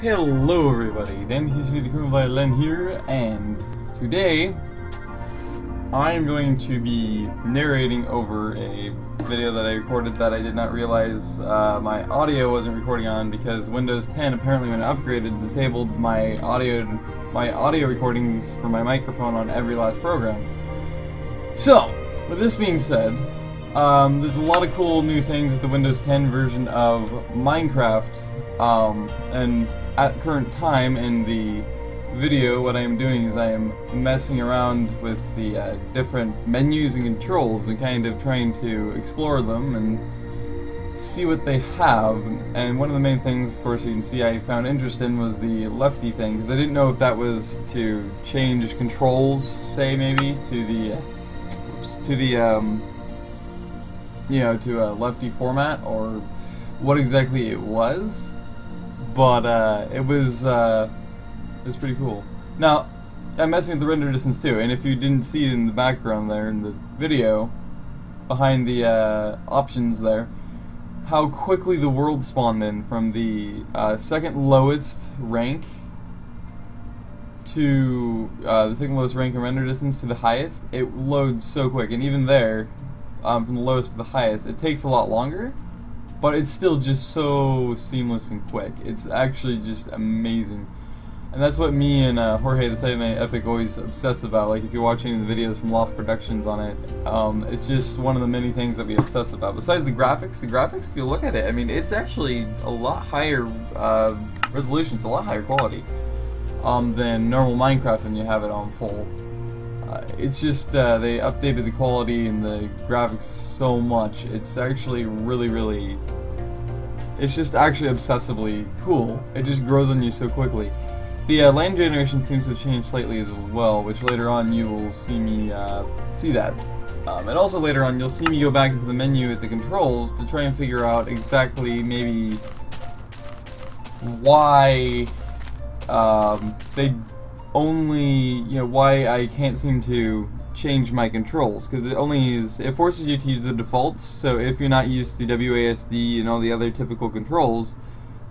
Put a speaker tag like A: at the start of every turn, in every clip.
A: Hello everybody, TheCriminalViolin here, and today I am going to be narrating over a video that I recorded that I did not realize my audio wasn't recording on because Windows 10 apparently when it upgraded disabled my audio recordings for my microphone on every last program. So, with this being said, there's a lot of cool new things with the Windows 10 version of Minecraft, and at current time in the video what I am doing is I am messing around with the different menus and controls and kind of trying to explore them and see what they have. And one of the main things, of course, you can see I found interest in was the lefty thing, because I didn't know if that was to change controls, say maybe to a lefty format, or what exactly it was. But it was pretty cool. Now, I'm messing with the render distance too, and if you didn't see it in the background there in the video, behind the options there, how quickly the world spawned in from the second lowest rank to the second lowest rank in render distance to the highest. It loads so quick, and even there, from the lowest to the highest, it takes a lot longer. But it's still just so seamless and quick. It's actually just amazing. And that's what me and Jorge the Saturday Night Epic always obsess about. Like, if you're watching the videos from Loft Productions on it, it's just one of the many things that we obsess about. Besides the graphics, if you look at it, I mean, it's actually a lot higher resolution, it's a lot higher quality than normal Minecraft when you have it on full. It's just they updated the quality and the graphics so much. It's actually really, it's just actually obsessively cool. It just grows on you so quickly. The land generation seems to have changed slightly as well, which later on you will see me see that. And also later on you'll see me go back into the menu at the controls to try and figure out exactly maybe why they only, why I can't seem to change my controls, because it forces you to use the defaults. So if you're not used to WASD and all the other typical controls,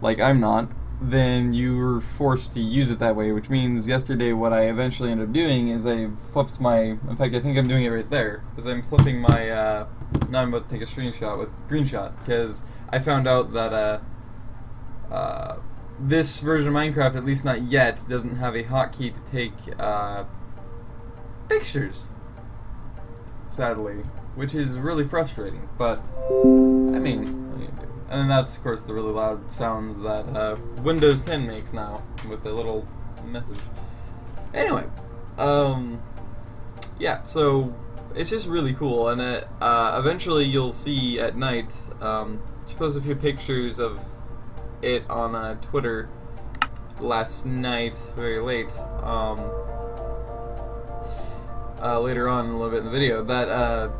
A: like I'm not, then you're forced to use it that way, which means yesterday what I eventually ended up doing is I flipped in fact I think I'm doing it right there, because I'm flipping my, now I'm about to take a screenshot with screenshot, because I found out that this version of Minecraft, at least not yet, doesn't have a hotkey to take pictures, sadly, which is really frustrating, but I mean, what do you do? And then that's, of course, the really loud sounds that Windows 10 makes now, with a little message. Anyway, yeah, so it's just really cool, and eventually you'll see at night, she posted a few pictures of it on Twitter last night, very late, later on a little bit in the video, that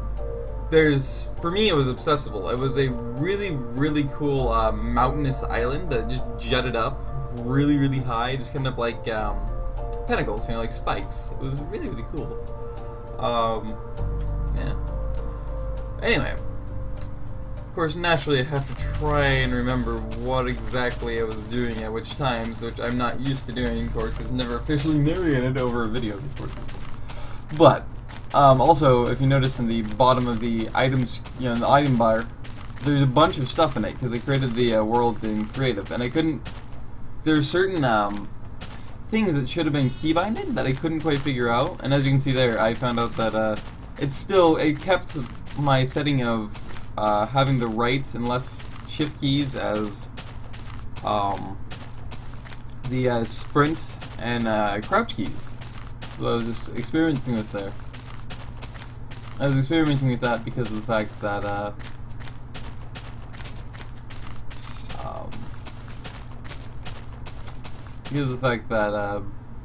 A: for me it was accessible. It was a really cool mountainous island that just jutted up really high, just kind of like pinnacles, like spikes. It was really cool. Yeah. Anyway, of course, naturally I have to try and remember what exactly I was doing at which times, which I'm not used to doing, of course. It's never officially narrated over a video before. But also, if you notice in the bottom of the items, in the item bar, there's a bunch of stuff in it because I created the world in creative, and I couldn't. There's certain things that should have been keybinded that I couldn't quite figure out, and as you can see there, I found out that it kept my setting of having the right and left shift keys as the sprint and crouch keys. So I was just experimenting with there. I was experimenting with that because of the fact that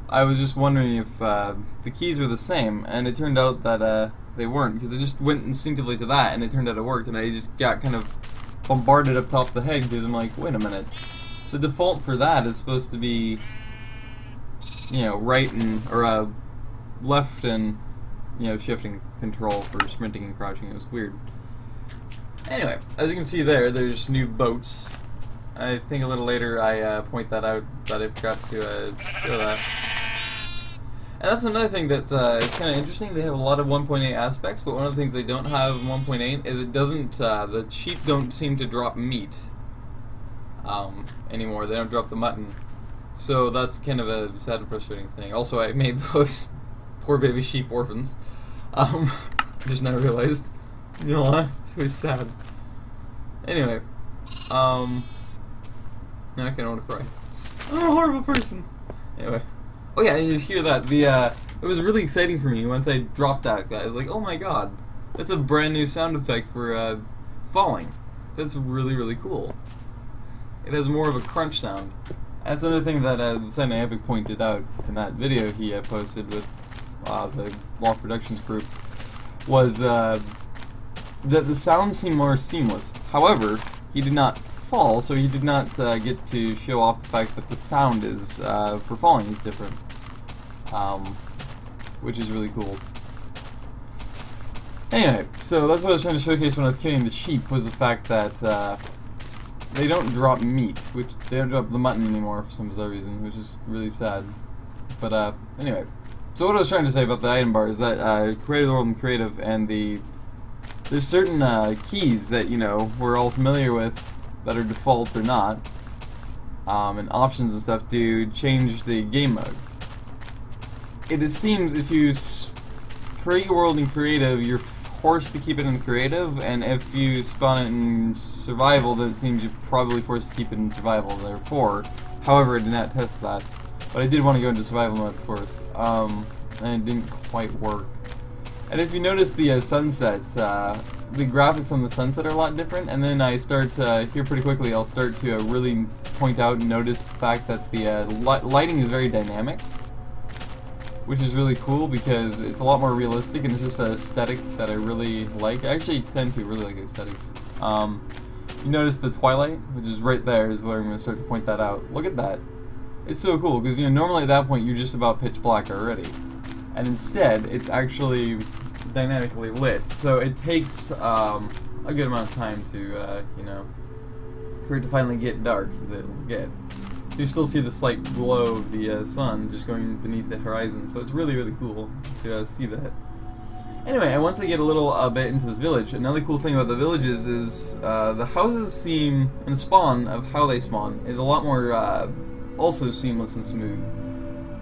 A: I was just wondering if the keys were the same, and it turned out that they weren't, because I just went instinctively to that, and it turned out it worked, and I just got kind of bombarded up top of the head, because I'm like, wait a minute, the default for that is supposed to be, right or left and, shifting control for sprinting and crouching. It was weird. Anyway, as you can see there, there's new boats I think a little later I point that out, that I forgot to show that. And that's another thing that is kind of interesting. They have a lot of 1.8 aspects, but one of the things they don't have in 1.8 is it doesn't, the sheep don't seem to drop meat anymore. They don't drop the mutton. So that's kind of a sad and frustrating thing. Also, I made those poor baby sheep orphans. I just now realized. You know what? It's really sad. Anyway, now I kind of want to cry. I'm a horrible person. Anyway. Oh yeah, and you just hear that. It was really exciting for me once I dropped that. I was like, oh my god, that's a brand new sound effect for falling. That's really, really cool. It has more of a crunch sound. That's another thing that Sunday Epic pointed out in that video he posted with the Loft Productions group, was that the sounds seem more seamless. However, he did not fall, so he did not get to show off the fact that the sound is for falling is different, which is really cool. Anyway, so that's what I was trying to showcase when I was killing the sheep, was the fact that they don't drop meat, which they don't drop the mutton anymore for some bizarre reason, which is really sad. But anyway, so what I was trying to say about the item bar is that Creative World and Creative and there's certain keys that, you know, we're all familiar with that are default or not, and options and stuff to change the game mode. It seems if you create your world in creative, you're forced to keep it in creative, and if you spawn it in survival, then it seems you're probably forced to keep it in survival, therefore. However, I did not test that, but I did want to go into survival mode, of course, and it didn't quite work. And if you notice the sunsets, the graphics on the sunset are a lot different, and then I start here pretty quickly, I'll start to really point out and notice the fact that the lighting is very dynamic, which is really cool because it's a lot more realistic and it's just an aesthetic that I really like. I actually tend to really like aesthetics. You notice the twilight, which is right there, is where I'm going to start to point that out. Look at that. It's so cool because, you know, normally at that point you're just about pitch black already. And instead, it's actually dynamically lit. So it takes a good amount of time to, you know, for it to finally get dark, as it will get. You still see the slight glow of the sun just going beneath the horizon, so it's really, really cool to see that. Anyway, and once I get a little bit into this village, another cool thing about the villages is the houses seem, and the spawn of how they spawn is a lot more also seamless and smooth.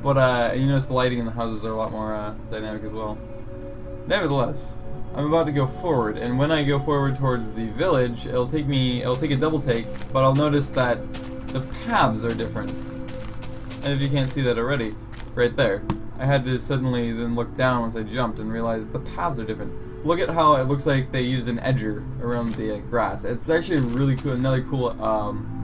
A: But you notice the lighting in the houses are a lot more dynamic as well. Nevertheless, I'm about to go forward, and when I go forward towards the village, it'll take a double take, but I'll notice that the paths are different. And if you can't see that already, right there, I had to suddenly then look down once I jumped and realized the paths are different. Look at how it looks like they used an edger around the grass. It's actually really cool, another cool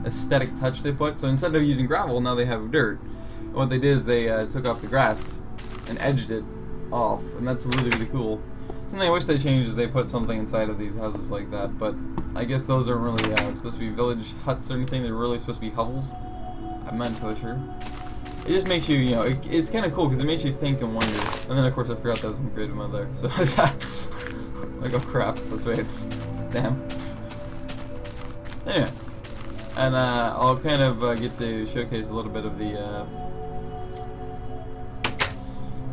A: aesthetic touch they put. So instead of using gravel, now they have dirt. And what they did is they took off the grass and edged it off, and that's really, really cool. Something I wish they changed is they put something inside of these houses like that, but I guess those aren't really supposed to be village huts or anything. They're really supposed to be hovels. I'm not entirely sure. It just makes you, you know, it's kind of cool because it makes you think and wonder. And then of course I forgot that was in creative mode there. So like, oh crap, that's right. Damn. Anyway, and I'll kind of get to showcase a little bit of the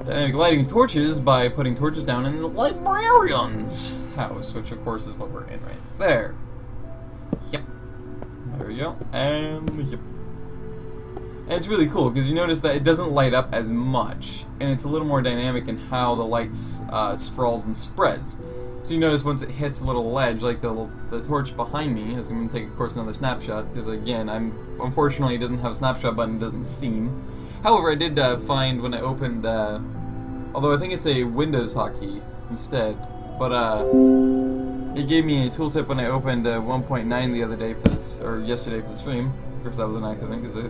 A: dynamic lighting torches by putting torches down in the librarian's house, which of course is what we're in right there. Yep. There we go. And yep. And it's really cool because you notice that it doesn't light up as much, and it's a little more dynamic in how the light sprawls and spreads. So you notice once it hits a little ledge, like the torch behind me, as I'm going to take, of course, another snapshot, because again, unfortunately it doesn't have a snapshot button, it doesn't seem. However, I did find when I opened, although I think it's a Windows hotkey instead, but it gave me a tooltip when I opened 1.9 the other day for this, or yesterday for the stream. Of course, that was an accident because I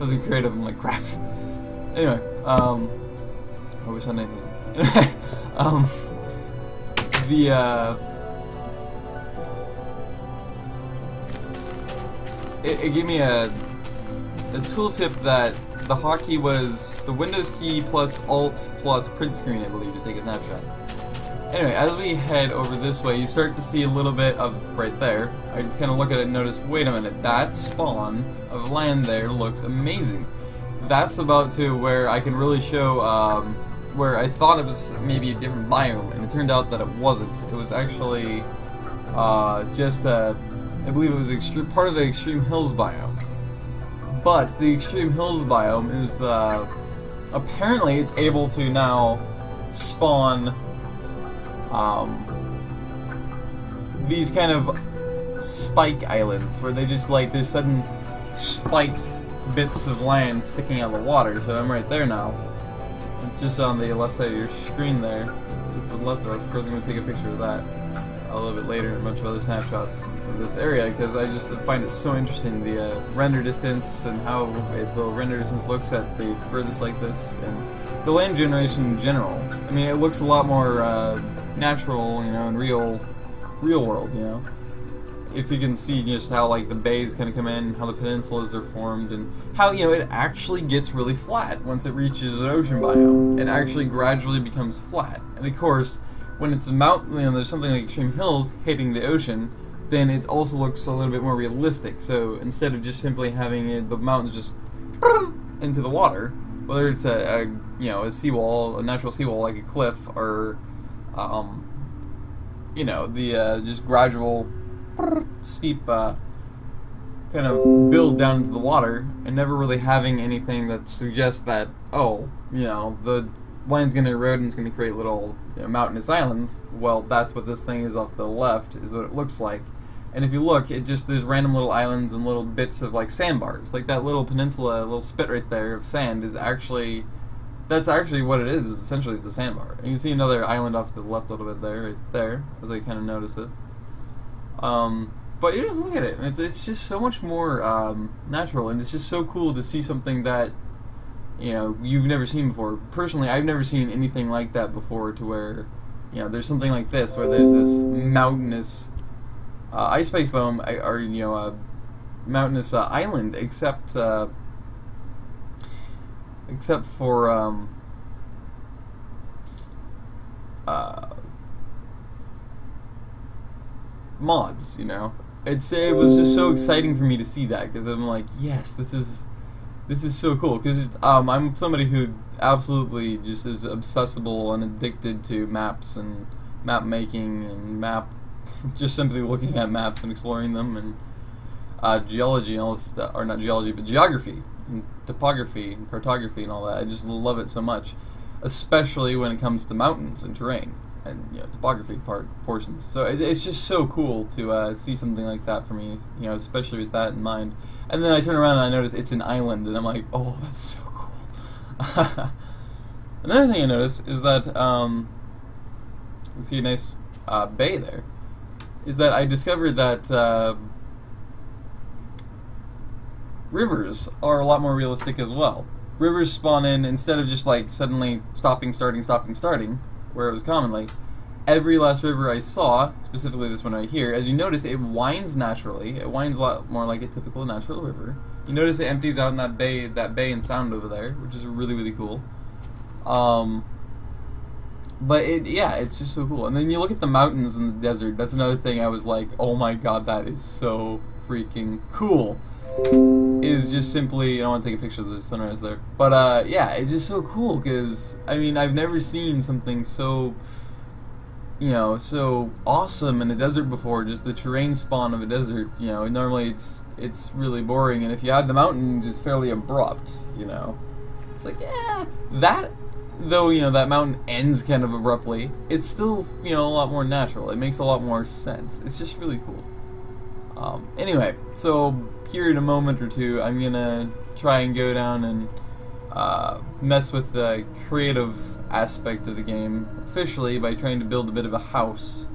A: wasn't creative. I'm like, crap. Anyway, I wish I had anything. It gave me a tooltip that the hotkey was the Windows key plus Alt plus print screen, I believe, to take a snapshot. Anyway, as we head over this way, you start to see a little bit of right there. I just kind of look at it and notice, wait a minute, that spawn of land there looks amazing. That's about to where I can really show where I thought it was maybe a different biome, and it turned out that it wasn't. It was actually just I believe it was part of the Extreme Hills biome. But the Extreme Hills biome is apparently it's able to now spawn these kind of spike islands where they just like there's sudden spiked bits of land sticking out of the water. So I'm right there now. It's just on the left side of your screen there, just to the left of us. Of course, I'm going to take a picture of that a little bit later and a bunch of other snapshots of this area because I just find it so interesting, the render distance and how the render distance looks at the furthest like this, and the land generation in general. I mean, it looks a lot more natural, you know, and real world, you know. If you can see just how like the bays kind of come in, how the peninsulas are formed, and how, you know, it actually gets really flat once it reaches an ocean biome. It actually gradually becomes flat, and of course, when it's a mountain, you know, there's something like Extreme Hills hitting the ocean, then it also looks a little bit more realistic. So instead of just simply having the mountains just into the water, whether it's a you know, a seawall, a natural seawall like a cliff, or you know, the just gradual steep kind of build down into the water, and never really having anything that suggests that, oh, you know, the land's going to erode and it's going to create little, you know, mountainous islands. Well, that's what this thing is off the left, is what it looks like. And if you look, it just, there's random little islands and little bits of like sandbars. Like that little peninsula, little spit right there of sand is actually, that's actually what it is essentially it's a sandbar. And you can see another island off to the left a little bit there, right there, as I kind of notice it. But you just look at it, and it's just so much more natural, and it's just so cool to see something that, you know, you've never seen before. Personally, I've never seen anything like that before, to where, you know, there's something like this, where there's this mountainous ice spice biome, or, you know, a mountainous island, except for mods, you know. It was just so exciting for me to see that, because I'm like, yes, this is so cool, because I'm somebody who absolutely just is obsessible and addicted to maps and map making and just simply looking at maps and exploring them, and geology and all this stuff, or not geology, but geography and topography and cartography and all that. I just love it so much, especially when it comes to mountains and terrain and, you know, topography portions. So it's just so cool to see something like that for me, you know, especially with that in mind. And then I turn around and I notice it's an island, and I'm like, oh, that's so cool. Another thing I notice is that you see a nice bay there. Is that I discovered that rivers are a lot more realistic as well. Rivers spawn in, instead of just like suddenly stopping, starting, where it was commonly, every last river I saw, specifically this one right here, as you notice, it winds naturally. It winds a lot more like a typical natural river. You notice it empties out in that bay and sound over there, which is really, really cool. But it's just so cool. And then you look at the mountains in the desert. That's another thing I was like, oh my god, that is so freaking cool. Is just simply, I don't want to take a picture of the sunrise there, but yeah, it's just so cool, because I mean, I've never seen something so, you know, so awesome in a desert before. Just the terrain spawn of a desert, you know. Normally it's really boring, and if you add the mountains, it's fairly abrupt, you know. It's like, that, though, you know, that mountain ends kind of abruptly, it's still, you know, a lot more natural. It makes a lot more sense. It's just really cool. Anyway, so here in a moment or two, I'm gonna try and go down and mess with the creative aspect of the game officially by trying to build a bit of a house.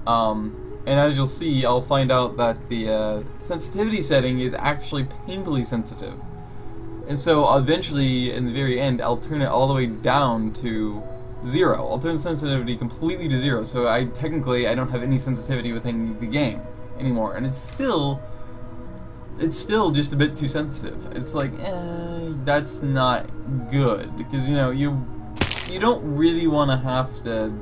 A: And as you'll see, I'll find out that the sensitivity setting is actually painfully sensitive. And so eventually, in the very end, I'll turn it all the way down to 0. I'll turn the sensitivity completely to 0, so I don't have any sensitivity within the game anymore, and it's still just a bit too sensitive. It's like, that's not good, because, you know, you don't really want to have to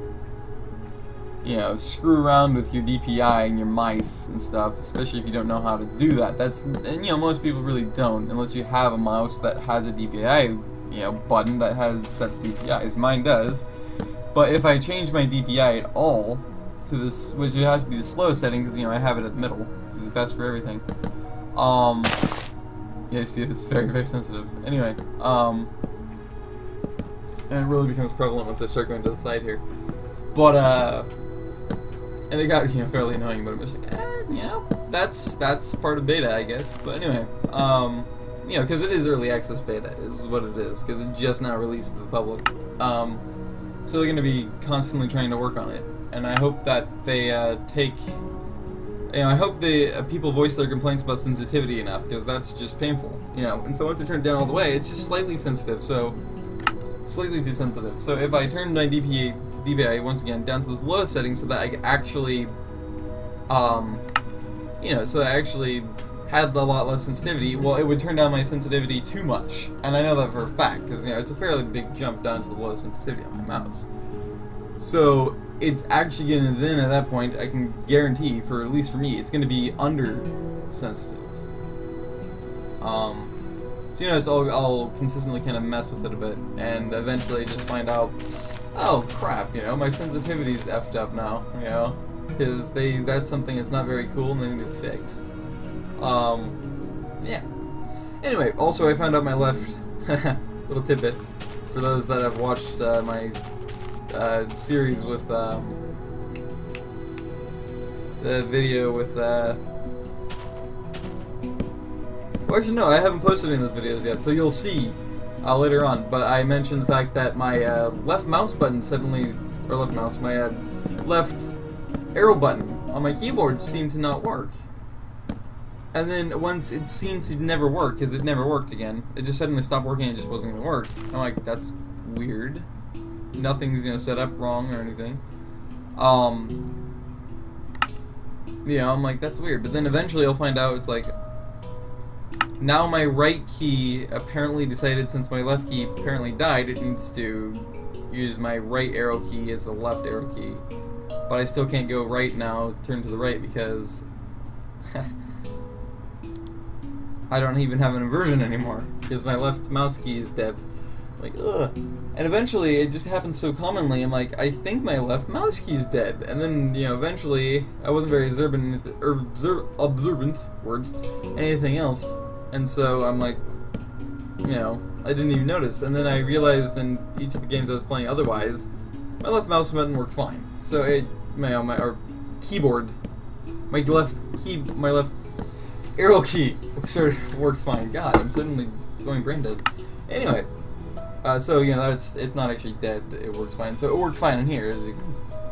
A: you know, screw around with your DPI and your mice and stuff, especially if you don't know how to do that. And you know, most people really don't, unless you have a mouse that has a DPI, you know, button that has set DPIs. Mine does. But if I change my DPI at all to this, which would have to be the slow setting, because, you know, I have it at the middle, this is best for everything. Yeah, you see, it's very, very sensitive. Anyway, and it really becomes prevalent once I start going to the side here. But, and it got, you know, fairly annoying, but I'm just like, you know, that's part of beta, I guess. But anyway, you know, because it is early access beta, is what it is, because it just now released to the public. So they're going to be constantly trying to work on it, and I hope that they you know, I hope people voice their complaints about sensitivity enough, because that's just painful, you know. And so once I turn it down all the way, it's just slightly sensitive, so slightly too sensitive. So if I turn my DPI once again down to this lowest setting, so that I can actually, you know, so I actually had a lot less sensitivity, well, it would turn down my sensitivity too much. And I know that for a fact, because, you know, it's a fairly big jump down to the low sensitivity on my mouse. So it's actually going to, then at that point, I can guarantee, for at least for me, it's going to be under sensitive. So, you know, so I'll consistently kind of mess with it a bit, and eventually just find out, oh crap, you know, my sensitivity's effed up now, you know, because that's something that's not very cool and they need to fix. Yeah. Anyway, also I found out my left little tidbit for those that have watched my series with the video with well, actually no, I haven't posted any of those videos yet, so you'll see later on. But I mentioned the fact that my left mouse button suddenly, or left mouse, my left arrow button on my keyboard seemed to not work. And then once it seemed to never work, because it never worked again, it just suddenly stopped working and it just wasn't going to work. I'm like, that's weird. Nothing's, you know, set up wrong or anything. You know, I'm like, that's weird. But then eventually I'll find out it's like, now my right key apparently decided, since my left key apparently died, it needs to use my right arrow key as the left arrow key. But I still can't go right now, turn to the right, because I don't even have an inversion anymore, because my left mouse key is dead. Like, ugh. And eventually, it just happens so commonly, I'm like, I think my left mouse key is dead. And then, you know, eventually, I wasn't very observant, words, anything else. And so, I'm like, you know, I didn't even notice. And then I realized in each of the games I was playing otherwise, my left mouse button worked fine. So, my keyboard, my left arrow key sort of worked fine. God, I'm suddenly going brain dead. Anyway, so you know, it's not actually dead. It works fine. So it worked fine in here,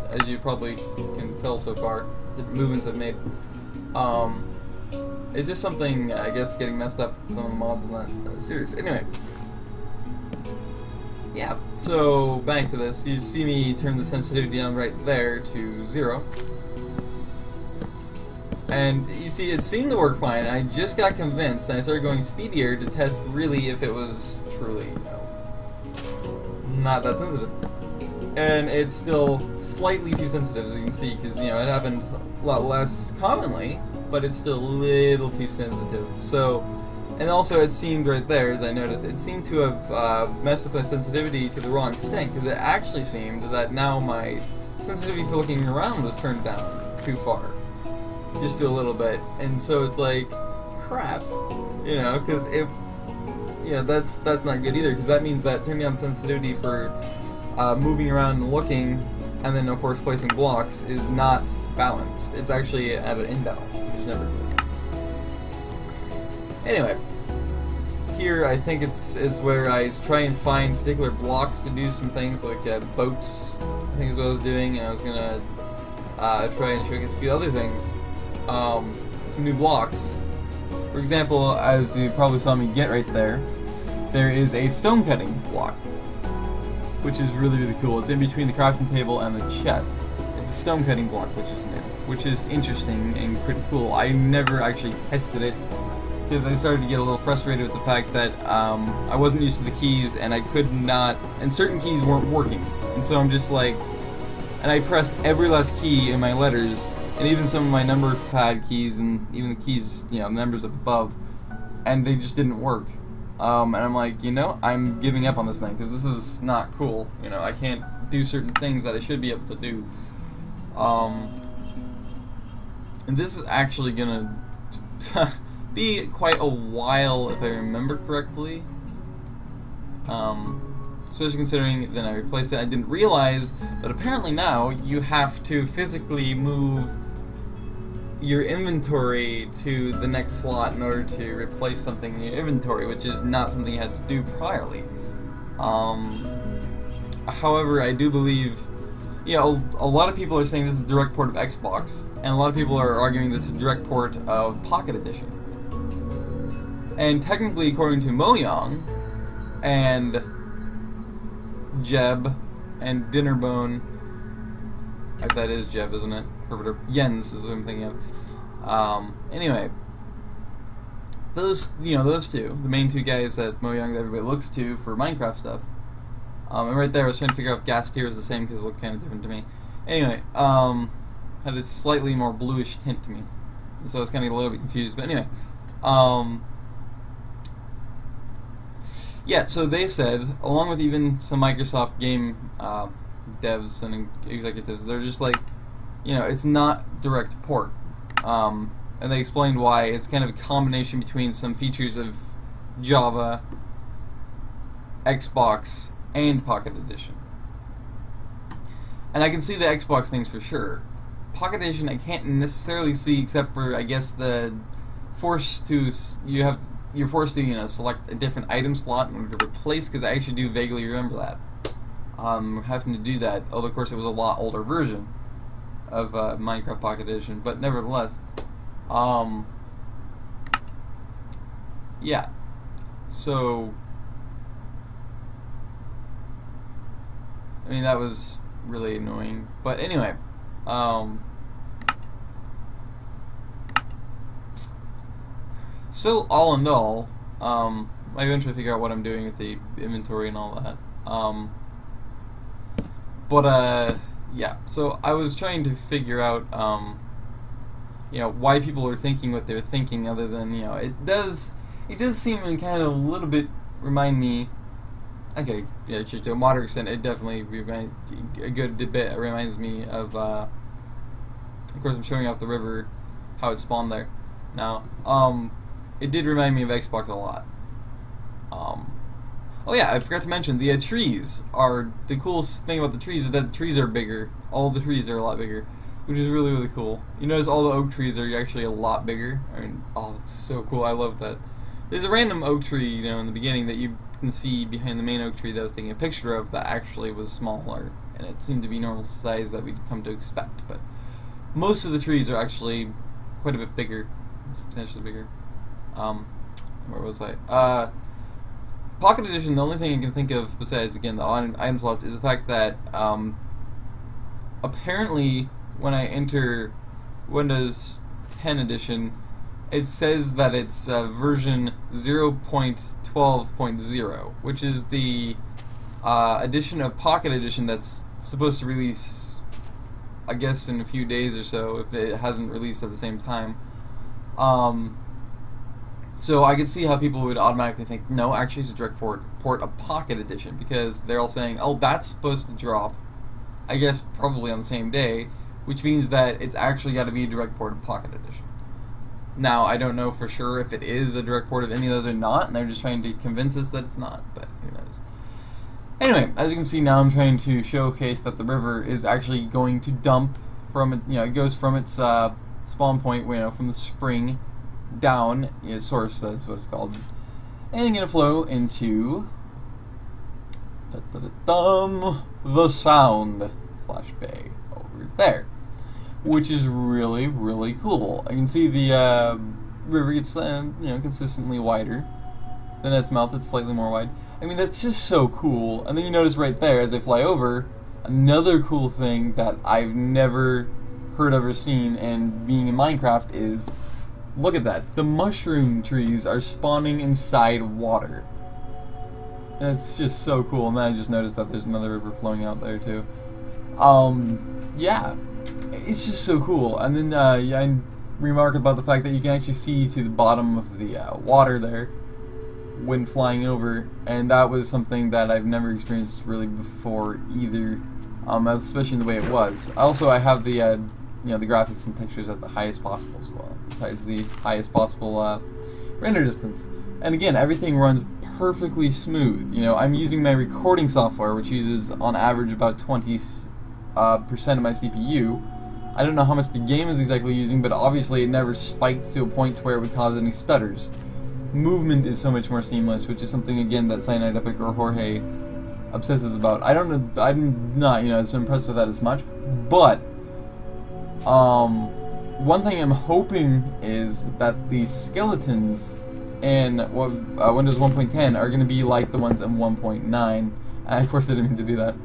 A: as you probably can tell so far. The movements I've made. It's just something, I guess, getting messed up with some of the mods in that series. Anyway, yeah. So back to this. You see me turn the sensitivity down right there to 0. And you see, it seemed to work fine. I just got convinced, and I started going speedier to test really if it was truly, you know, not that sensitive. And it's still slightly too sensitive, as you can see, because, you know, it happened a lot less commonly, but it's still a little too sensitive. So, and also it seemed right there, as I noticed, it seemed to have messed with my sensitivity to the wrong extent, because it actually seemed that now my sensitivity for looking around was turned down too far. Just do a little bit, and so it's like, crap, you know, because it, you know, that's not good either, because that means that turning on sensitivity for moving around and looking, and then of course placing blocks, is not balanced. It's actually at an imbalance, which is never good. Anyway, here I think it's where I try and find particular blocks to do some things like boats, I think is what I was doing, and I was gonna try and showcase a few other things. Some new blocks. For example, as you probably saw me get right there, there is a stone cutting block, which is really, really cool. It's in between the crafting table and the chest. It's a stone cutting block, which is new, which is interesting and pretty cool. I never actually tested it, because I started to get a little frustrated with the fact that I wasn't used to the keys, and I could not, and certain keys weren't working. And so I'm just like, and I pressed every last key in my letters, and even some of my number pad keys, and even the keys, you know, the numbers up above, and they just didn't work. And I'm like, you know, I'm giving up on this thing, because this is not cool. You know, I can't do certain things that I should be able to do. And this is actually gonna be quite a while, if I remember correctly. Especially considering then I replaced it. I didn't realize that apparently now you have to physically move your inventory to the next slot in order to replace something in your inventory, which is not something you had to do priorly. However, I do believe, you know, a lot of people are saying this is a direct port of Xbox, and a lot of people are arguing this is a direct port of Pocket Edition. And technically, according to Mojang and Jeb and Dinnerbone, that is Jeb, isn't it? Or Jens is what I'm thinking of. Anyway, those two, the main two guys at Mojang that everybody looks to for Minecraft stuff. And right there, I was trying to figure out if gas tier is the same because it looked kind of different to me. Anyway, had a slightly more bluish tint to me, so I was kind of a little bit confused. But anyway, yeah. So they said, along with even some Microsoft game devs and executives, they're just like, you know, it's not direct port. And they explained why. It's kind of a combination between some features of Java, Xbox, and Pocket Edition. And I can see the Xbox things for sure. Pocket Edition I can't necessarily see, except for, I guess, the you're forced to, you know, select a different item slot in order to replace, because I actually do vaguely remember that. Having to do that, although of course it was a lot older version of Minecraft Pocket Edition, but nevertheless, yeah, so, I mean, that was really annoying, but anyway, so all in all, I eventually figure out what I'm doing with the inventory and all that, yeah, so I was trying to figure out, you know, why people are thinking what they're thinking, other than, you know, it does seem and kind of a little bit remind me, okay, yeah, to a moderate extent, it definitely a good bit reminds me of course I'm showing off the river, how it spawned there. Now, it did remind me of Xbox a lot. Oh yeah, I forgot to mention, the trees are, the coolest thing about the trees is that the trees are bigger. All the trees are a lot bigger, which is really, really cool. You notice all the oak trees are actually a lot bigger. I mean, oh, that's so cool, I love that. There's a random oak tree, you know, in the beginning that you can see behind the main oak tree that I was taking a picture of that actually was smaller, and it seemed to be normal size that we'd come to expect, but most of the trees are actually quite a bit bigger, substantially bigger. Where was I? Pocket Edition, the only thing I can think of besides, again, the item slots is the fact that, apparently, when I enter Windows 10 Edition, it says that it's version 0.12.0, which is the edition of Pocket Edition that's supposed to release, I guess, in a few days or so, if it hasn't released at the same time. So I could see how people would automatically think, no, actually it's a direct port of Pocket Edition, because they're all saying, oh, that's supposed to drop, I guess, probably on the same day, which means that it's actually got to be a direct port of Pocket Edition. Now, I don't know for sure if it is a direct port of any of those or not, and they're just trying to convince us that it's not, but who knows. Anyway, as you can see now, I'm trying to showcase that the river is actually going to dump from it, you know, it goes from its spawn point, you know, from the spring down, its source, that's what it's called, and going to flow into the Sound / Bay over there, which is really, really cool. I can see the river gets, you know, consistently wider. Then its mouth, it's slightly more wide. I mean, that's just so cool. And then you notice right there, as they fly over, another cool thing that I've never heard of or seen, and being in Minecraft, is, look at that. The mushroom trees are spawning inside water. And it's just so cool. And then I just noticed that there's another river flowing out there too. Yeah, it's just so cool. And then yeah, I remark about the fact that you can actually see to the bottom of the water there when flying over, and that was something that I've never experienced really before either, especially in the way it was. Also, I have the you know, the graphics and textures at the highest possible as well, besides the highest possible render distance. And again, everything runs perfectly smooth. You know, I'm using my recording software, which uses on average about 20% of my CPU. I don't know how much the game is exactly using, but obviously it never spiked to a point where it would cause any stutters. Movement is so much more seamless, which is something again that Cyanide Epic or Jorge obsesses about. I don't know, I'm not, you know, as impressed with that as much, but one thing I'm hoping is that the skeletons in Windows 1.10 are going to be like the ones in 1.9, and of course I didn't mean to do that.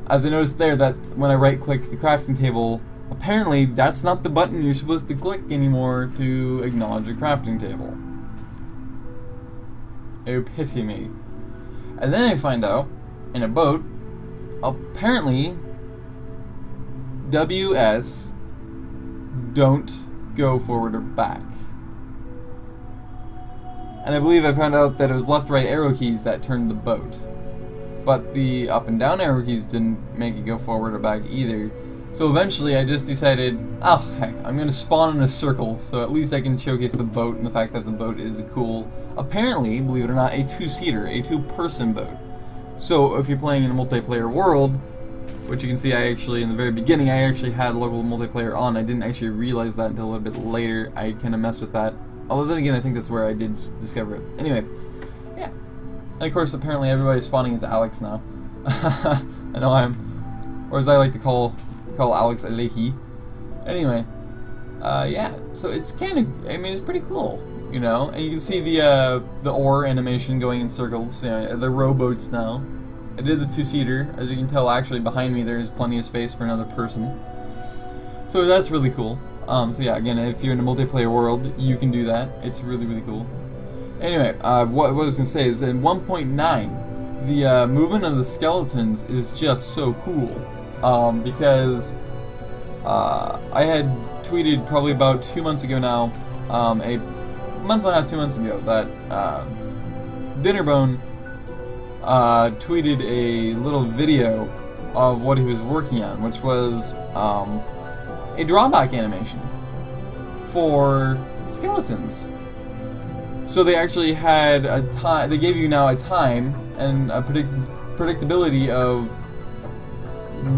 A: As I noticed there that when I right-click the crafting table, apparently that's not the button you're supposed to click anymore to acknowledge a crafting table. Oh, pity me. And then I find out, in a boat, apparently WS don't go forward or back. And I believe I found out that it was left-right arrow keys that turned the boat. But the up and down arrow keys didn't make it go forward or back either. So eventually I just decided, oh heck, I'm going to spawn in a circle so at least I can showcase the boat and the fact that the boat is a cool, apparently, believe it or not, a two-seater, a two-person boat. So if you're playing in a multiplayer world, which you can see I actually, in the very beginning, I actually had local multiplayer on. I didn't actually realize that until a little bit later. I kind of messed with that. Although then again, I think that's where I did discover it. Anyway, yeah. And of course, apparently everybody's spawning as Alex now. I know I'm, or as I like to call Alex Alehi. Anyway, yeah. So it's kind of, I mean, it's pretty cool, you know. And you can see the oar animation going in circles. You know, the rowboats now. It is a two-seater, as you can tell. Actually, behind me there is plenty of space for another person. So that's really cool. So yeah, again, if you're in a multiplayer world, you can do that. It's really, really cool. Anyway, what I was going to say is in 1.9, the movement of the skeletons is just so cool. Because I had tweeted probably about 2 months ago now, a month and a half, 2 months ago, that Dinnerbone tweeted a little video of what he was working on, which was a drawback animation for skeletons. So they actually had a time, they gave you now a time and a predictability of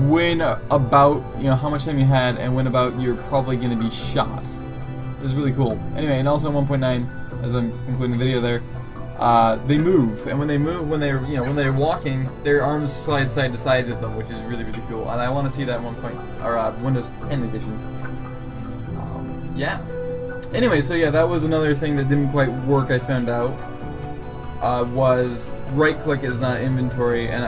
A: when about, you know, how much time you had and when about you're probably going to be shot. It was really cool. Anyway, and also in 1.9, as I'm concluding the video there, they move, and when they move, when they're, you know, when they're walking, their arms slide side to side with them, which is really, really cool. And I want to see that Windows 10 edition. Yeah. Anyway, so yeah, that was another thing that didn't quite work. I found out was right-click is not inventory, and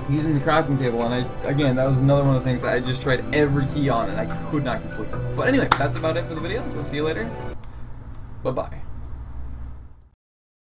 A: using the crafting table. And again, that was another one of the things that I just tried every key on, and I could not complete. But anyway, that's about it for the video. So see you later. Bye bye.